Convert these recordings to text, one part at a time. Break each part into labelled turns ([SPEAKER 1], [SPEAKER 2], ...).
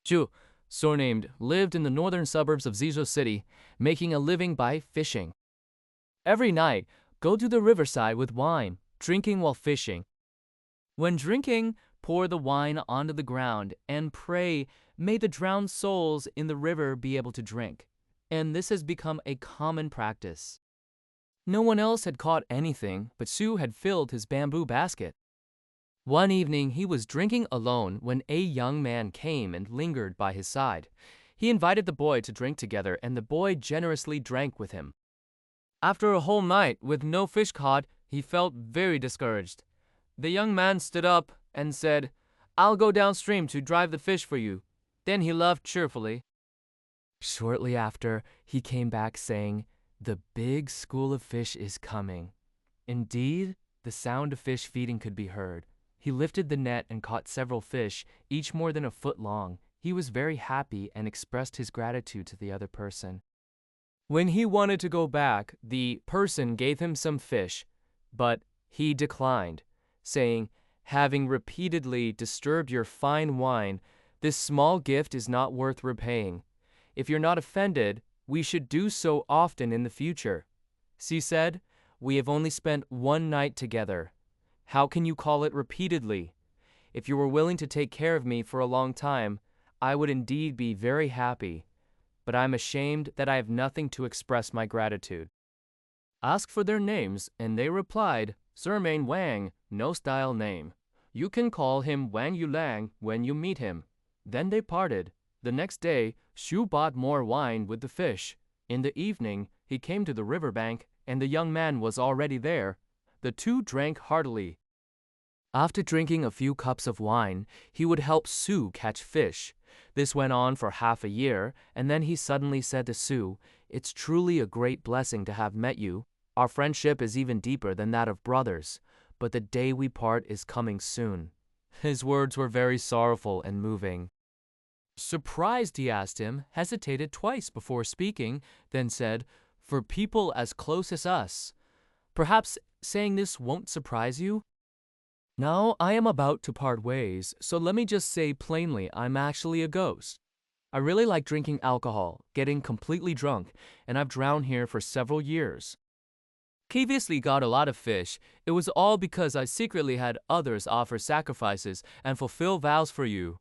[SPEAKER 1] Zhu, surnamed, lived in the northern suburbs of Zizhou City, making a living by fishing. Every night, go to the riverside with wine, drinking while fishing. When drinking, pour the wine onto the ground and pray, may the drowned souls in the river be able to drink. And this has become a common practice. No one else had caught anything, but Su had filled his bamboo basket. One evening he was drinking alone when a young man came and lingered by his side. He invited the boy to drink together, and the boy generously drank with him. After a whole night with no fish caught, he felt very discouraged. The young man stood up and said, "I'll go downstream to drive the fish for you." Then he left cheerfully. Shortly after, he came back saying, "The big school of fish is coming." Indeed, the sound of fish feeding could be heard. He lifted the net and caught several fish, each more than a foot long. He was very happy and expressed his gratitude to the other person. When he wanted to go back, the person gave him some fish, but he declined, saying, "Having repeatedly disturbed your fine wine, this small gift is not worth repaying. If you're not offended, we should do so often in the future." She said, "We have only spent one night together. How can you call it repeatedly? If you were willing to take care of me for a long time, I would indeed be very happy. But I'm ashamed that I have nothing to express my gratitude." Asked for their names, and they replied, "Surname Wang, no style name. You can call him Wang Liulang when you meet him." Then they parted. The next day, Xu bought more wine with the fish. In the evening, he came to the river bank, and the young man was already there. The two drank heartily. After drinking a few cups of wine, he would help Su catch fish. This went on for half a year, and then he suddenly said to Su, "It's truly a great blessing to have met you. Our friendship is even deeper than that of brothers, but the day we part is coming soon." His words were very sorrowful and moving. Surprised, he asked him, hesitated twice before speaking, then said, "For people as close as us, perhaps saying this won't surprise you? Now I am about to part ways, so let me just say plainly I'm actually a ghost. I really like drinking alcohol, getting completely drunk, and I've drowned here for several years. Previously got a lot of fish. It was all because I secretly had others offer sacrifices and fulfill vows for you.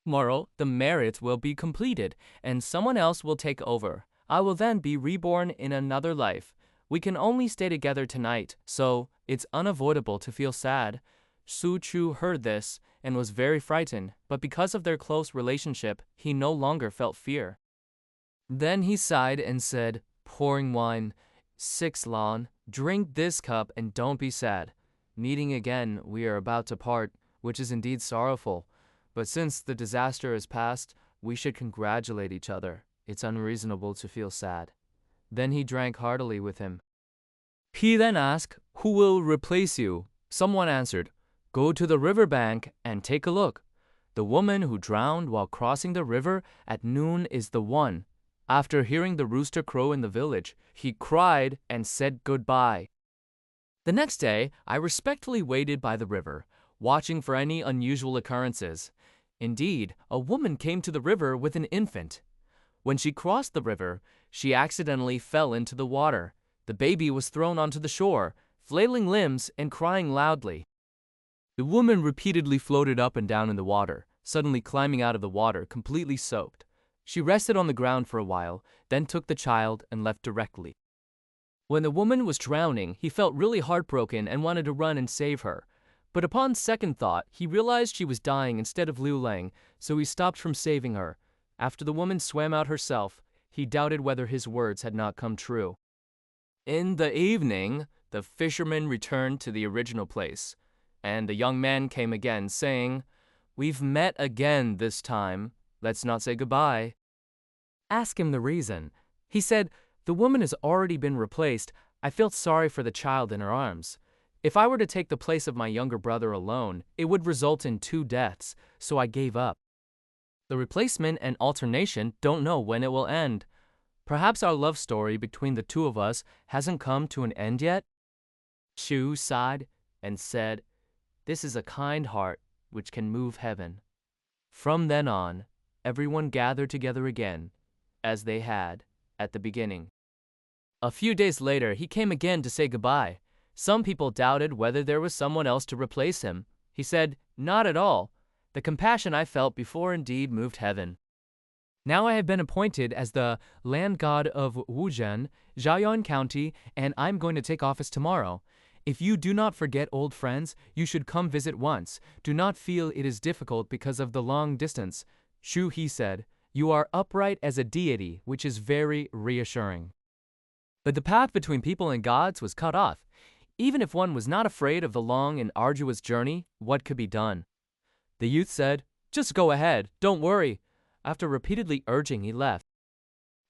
[SPEAKER 1] Tomorrow, the marriage will be completed, and someone else will take over. I will then be reborn in another life. We can only stay together tonight, so it's unavoidable to feel sad." Su Chu heard this and was very frightened, but because of their close relationship, he no longer felt fear. Then he sighed and said, pouring wine, "Six Lan, drink this cup and don't be sad. Meeting again, we are about to part, which is indeed sorrowful. But since the disaster is past, we should congratulate each other. It's unreasonable to feel sad." Then he drank heartily with him. He then asked, "Who will replace you?" Someone answered, "Go to the river bank and take a look. The woman who drowned while crossing the river at noon is the one." After hearing the rooster crow in the village, he cried and said goodbye. The next day, I respectfully waited by the river, watching for any unusual occurrences. Indeed, a woman came to the river with an infant. When she crossed the river, she accidentally fell into the water. The baby was thrown onto the shore, flailing limbs and crying loudly. The woman repeatedly floated up and down in the water, suddenly climbing out of the water completely soaked. She rested on the ground for a while, then took the child and left directly. When the woman was drowning, he felt really heartbroken and wanted to run and save her. But upon second thought, he realized she was dying instead of Liulang, so he stopped from saving her. After the woman swam out herself, he doubted whether his words had not come true. In the evening, the fisherman returned to the original place, and the young man came again, saying, "We've met again this time. Let's not say goodbye." Ask him the reason. He said, "The woman has already been replaced. I felt sorry for the child in her arms. If I were to take the place of my younger brother alone, it would result in 2 deaths, so I gave up. The replacement and alternation don't know when it will end. Perhaps our love story between the two of us hasn't come to an end yet?" Chu sighed and said, "This is a kind heart which can move heaven." From then on, everyone gathered together again, as they had at the beginning. A few days later, he came again to say goodbye. Some people doubted whether there was someone else to replace him. He said, "Not at all. The compassion I felt before indeed moved heaven. Now I have been appointed as the land god of Wuzhen, Jiaoyuan County, and I'm going to take office tomorrow. If you do not forget old friends, you should come visit once. Do not feel it is difficult because of the long distance." Shu He said, "You are upright as a deity, which is very reassuring." But the path between people and gods was cut off. Even if one was not afraid of the long and arduous journey, what could be done? The youth said, "Just go ahead, don't worry." After repeatedly urging, he left.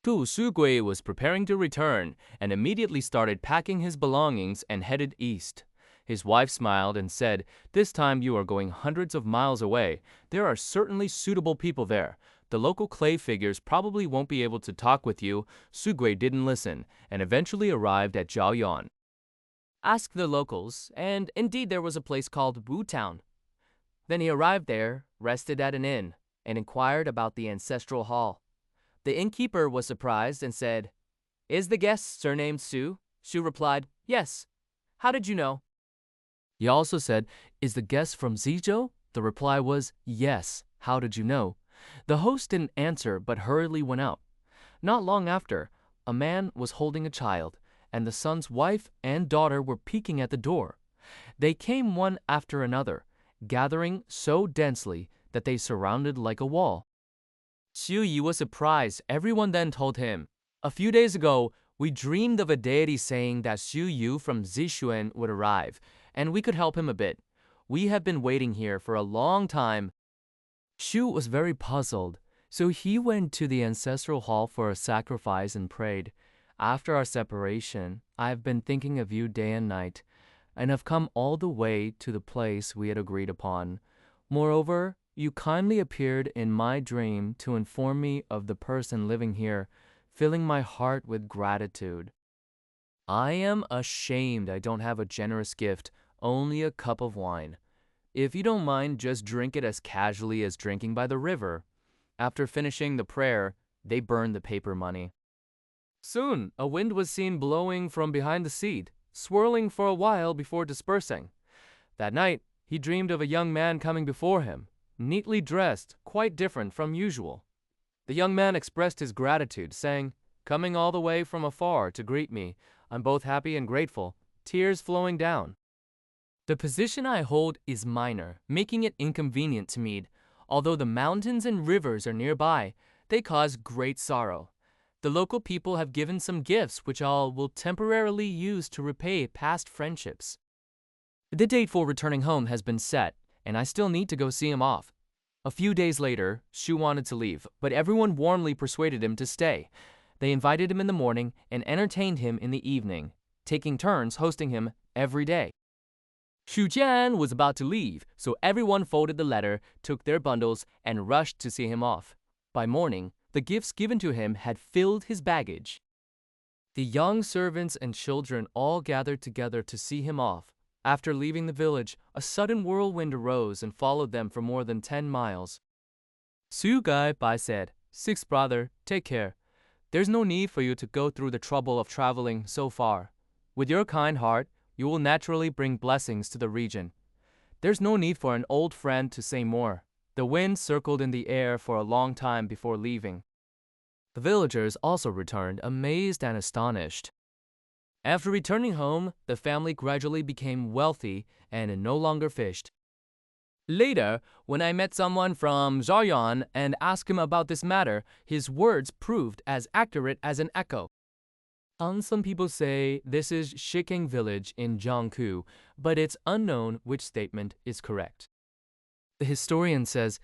[SPEAKER 1] Tu Sugui was preparing to return and immediately started packing his belongings and headed east. His wife smiled and said, "This time you are going hundreds of miles away. There are certainly suitable people there. The local clay figures probably won't be able to talk with you." Sugui didn't listen and eventually arrived at Jiaoyuan. Asked the locals, and indeed there was a place called Wu Town. Then he arrived there, rested at an inn, and inquired about the ancestral hall. The innkeeper was surprised and said, "Is the guest surnamed Su?" Shu replied, "Yes. How did you know?" He also said, "Is the guest from Zizhou?" The reply was, "Yes. How did you know?" The host didn't answer but hurriedly went out. Not long after, a man was holding a child, and the son's wife and daughter were peeking at the door. They came one after another, gathering so densely that they surrounded like a wall. Xu Yi was surprised. Everyone then told him, "A few days ago, we dreamed of a deity saying that Xu Yu from Zixuan would arrive, and we could help him a bit. We have been waiting here for a long time." Xu was very puzzled, so he went to the ancestral hall for a sacrifice and prayed, "After our separation, I have been thinking of you day and night, and have come all the way to the place we had agreed upon. Moreover, you kindly appeared in my dream to inform me of the person living here, filling my heart with gratitude. I am ashamed I don't have a generous gift, only a cup of wine. If you don't mind, just drink it as casually as drinking by the river." After finishing the prayer, they burned the paper money. Soon, a wind was seen blowing from behind the seat, swirling for a while before dispersing. That night, he dreamed of a young man coming before him, neatly dressed, quite different from usual. The young man expressed his gratitude, saying, "Coming all the way from afar to greet me, I'm both happy and grateful," tears flowing down. "The position I hold is minor, making it inconvenient to me. Although the mountains and rivers are nearby, they cause great sorrow. The local people have given some gifts which I will temporarily use to repay past friendships. The date for returning home has been set, and I still need to go see him off." A few days later, Shu wanted to leave, but everyone warmly persuaded him to stay. They invited him in the morning and entertained him in the evening, taking turns hosting him every day. Xu Jian was about to leave, so everyone folded the letter, took their bundles, and rushed to see him off. By morning, the gifts given to him had filled his baggage. The young servants and children all gathered together to see him off. After leaving the village, a sudden whirlwind arose and followed them for more than 10 miles. Su Gai Bai said, "Sixth brother, take care. There's no need for you to go through the trouble of traveling so far. With your kind heart, you will naturally bring blessings to the region. There's no need for an old friend to say more." The wind circled in the air for a long time before leaving. The villagers also returned, amazed and astonished. After returning home, the family gradually became wealthy and no longer fished. Later, when I met someone from Zhaoyuan and asked him about this matter, his words proved as accurate as an echo. Some people say this is Shikeng village in Jiangku, but it's unknown which statement is correct. The historian says,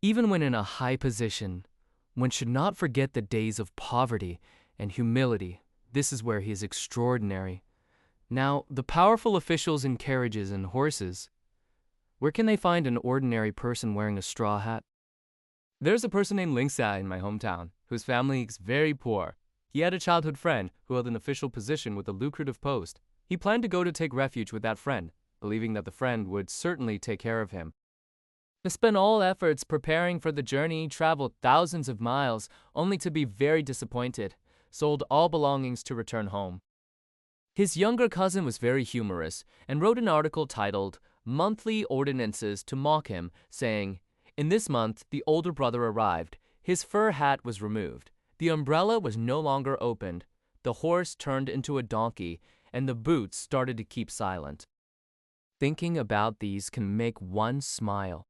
[SPEAKER 1] even when in a high position, one should not forget the days of poverty and humility. This is where he is extraordinary. Now, the powerful officials in carriages and horses, where can they find an ordinary person wearing a straw hat? There's a person named Lingxia in my hometown, whose family is very poor. He had a childhood friend who held an official position with a lucrative post. He planned to go to take refuge with that friend, believing that the friend would certainly take care of him. He spent all efforts preparing for the journey, traveled thousands of miles, only to be very disappointed, sold all belongings to return home. His younger cousin was very humorous and wrote an article titled Monthly Ordinances to mock him, saying, "In this month, the older brother arrived. His fur hat was removed. The umbrella was no longer opened. The horse turned into a donkey, and the boots started to keep silent." Thinking about these can make one smile.